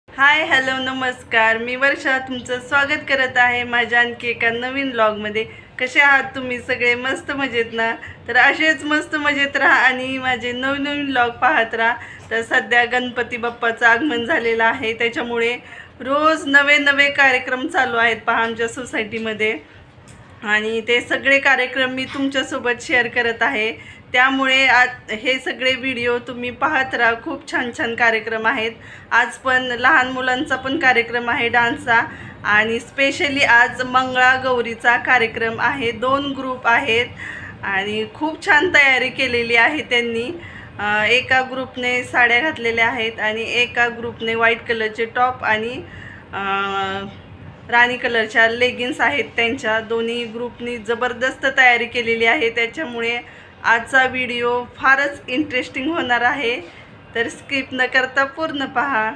Hi hello नमस्कार, मी वर्षा तुमचं स्वागत करत आहे माझ्या आणखी एका नवीन व्लॉगमध्ये। कसे आहात तुम्ही सगळे? मस्त मजेत ना? तर असेच मस्त मजेत राहा आणि माझे नवीन व्लॉग पाहत राहा। तर सध्या गणपती बाप्पाचं आगमन झालेलं आहे, त्याच्यामुळे रोज नवे कार्यक्रम चालू आहेत पहा आमच्या सोसायटीमध्ये, आणि ते सगळे कार्यक्रम मी तुमच्यासोबत शेअर करत आहे। त्यामुळे आज हे सगळे व्हिडिओ तुम्ही पाहत राहा। खूप छान कार्यक्रम आहेत। आज पण लहान मुलांचा पण कार्यक्रम आहे डान्सचा, आणि स्पेशली आज मंगळागौरीचा कार्यक्रम आहे। 2 ग्रुप आहेत आणि खूप छान तयारी केलेली आहे त्यांनी। एका ग्रुपने साड्या घातलेल्या आहेत आणि एका ग्रुपने व्हाईट कलरचे टॉप आणि राणी कलरच्या लेगिन्स आहेत त्यांच्या। दोन्ही ग्रुपनी जबरदस्त तयारी केलेली आहे, त्याच्यामुळे आजचा व्हिडिओ फारच इंटरेस्टिंग होणार आहे। तर स्किप न करता पूर्ण पहा।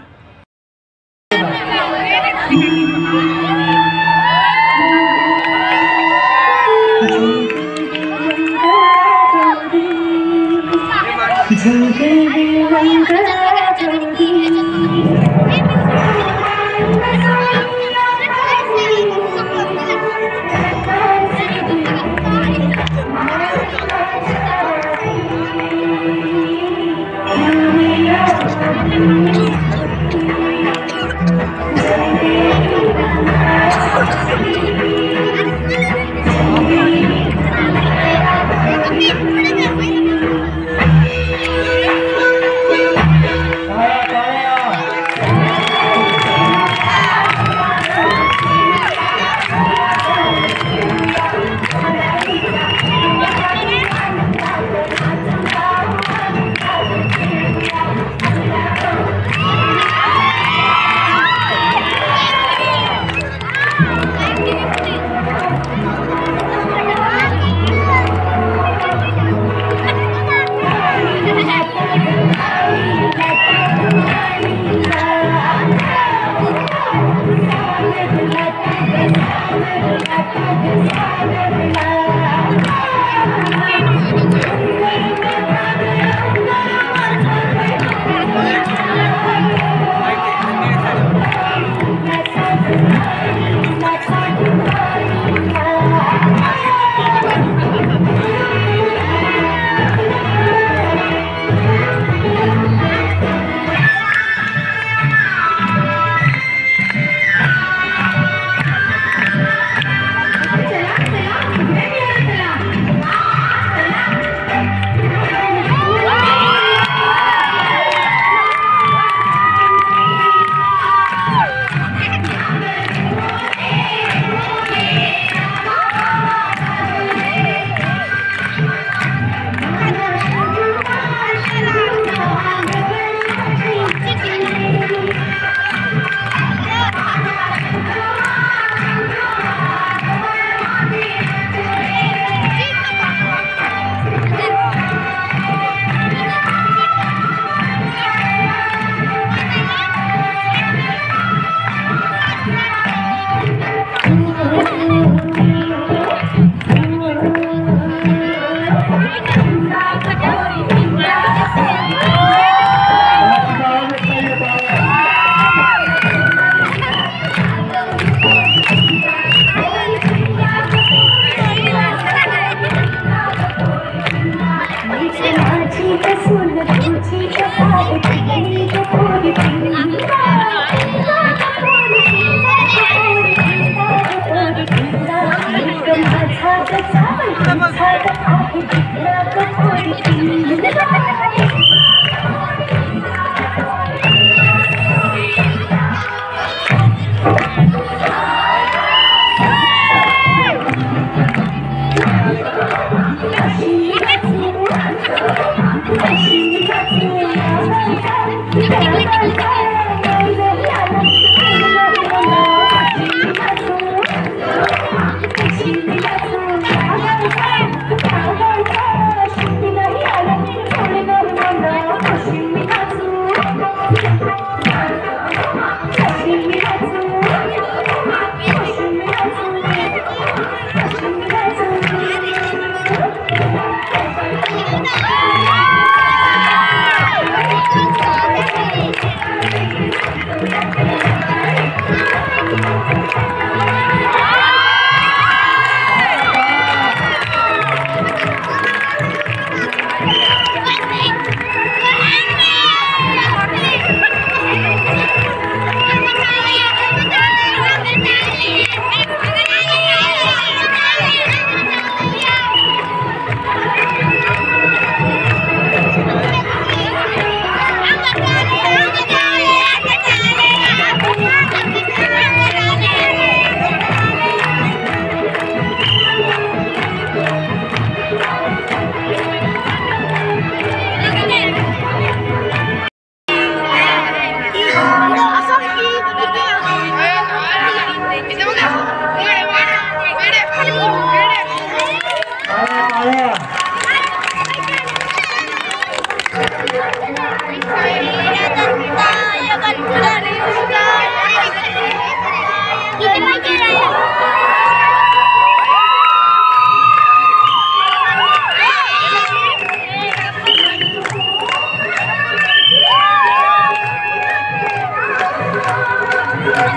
गप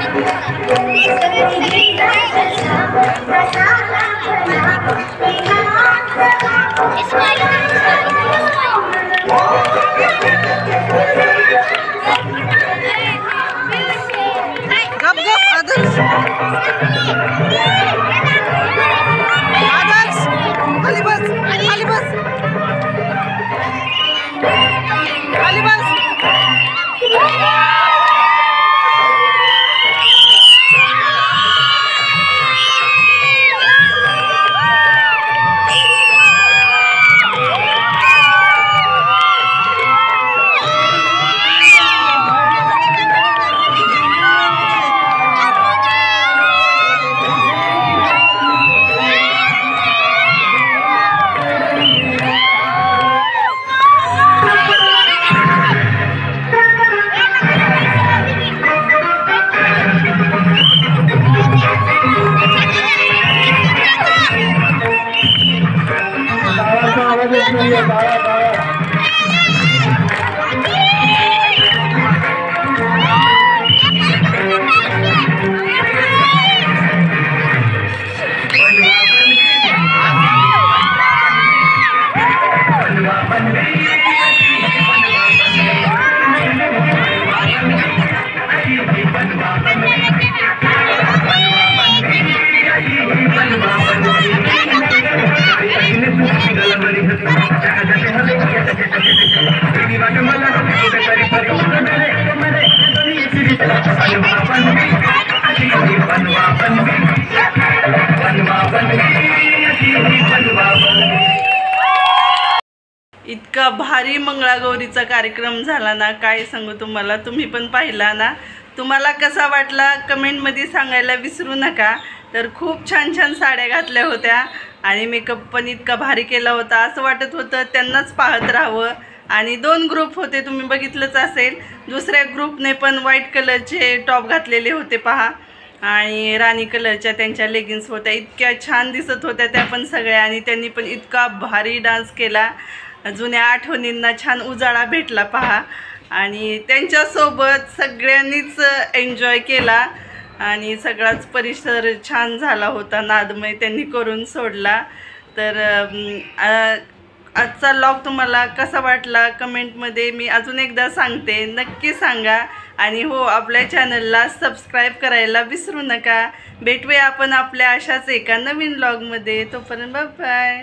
गप आदर्श आदर्श खाली बस खाली बस खाली बस इतका भारी मंगळागौरीचा कार्यक्रम झाला ना, काय सांगू तुम्हाला. तुम्ही पण पाहिला ना. तुम्हाला कसा वाटला कमेंटमध्ये सांगायला विसरू नका. तर खूप छान छान साड्या घातल्या होत्या आणि मेकअप पण इतका भारी केला होता. असं वाटत होतं त्यांनाच पाहत राहावं. आणि 2 ग्रुप होते, तुम्ही बघितलंच असेल. दुसऱ्या ग्रुपने पण व्हाईट कलरचे टॉप घातलेले होते पहा, आणि राणी कलरच्या त्यांच्या लेगिन्स होत्या. इतक्या छान दिसत होत्या त्या पण सगळ्या. आणि त्यांनी पण इतका भारी डान्स केला. जुन्या आठवणींना छान उजाळा भेटला पहा. आणि त्यांच्यासोबत सगळ्यांनीच एन्जॉय केला आणि सगळाच परिसर छान झाला होता. नादमय त्यांनी करून सोडला. तर आजचा व्लॉग तुम्हाला कसा वाटला कमेंटमध्ये मी अजून एकदा सांगते, नक्की सांगा. आणि हो, आपल्या चॅनलला सबस्क्राईब करायला विसरू नका. भेटूया आपण आपल्या अशाच एका नवीन व्लॉगमध्ये. तोपर्यंत बाय बाय.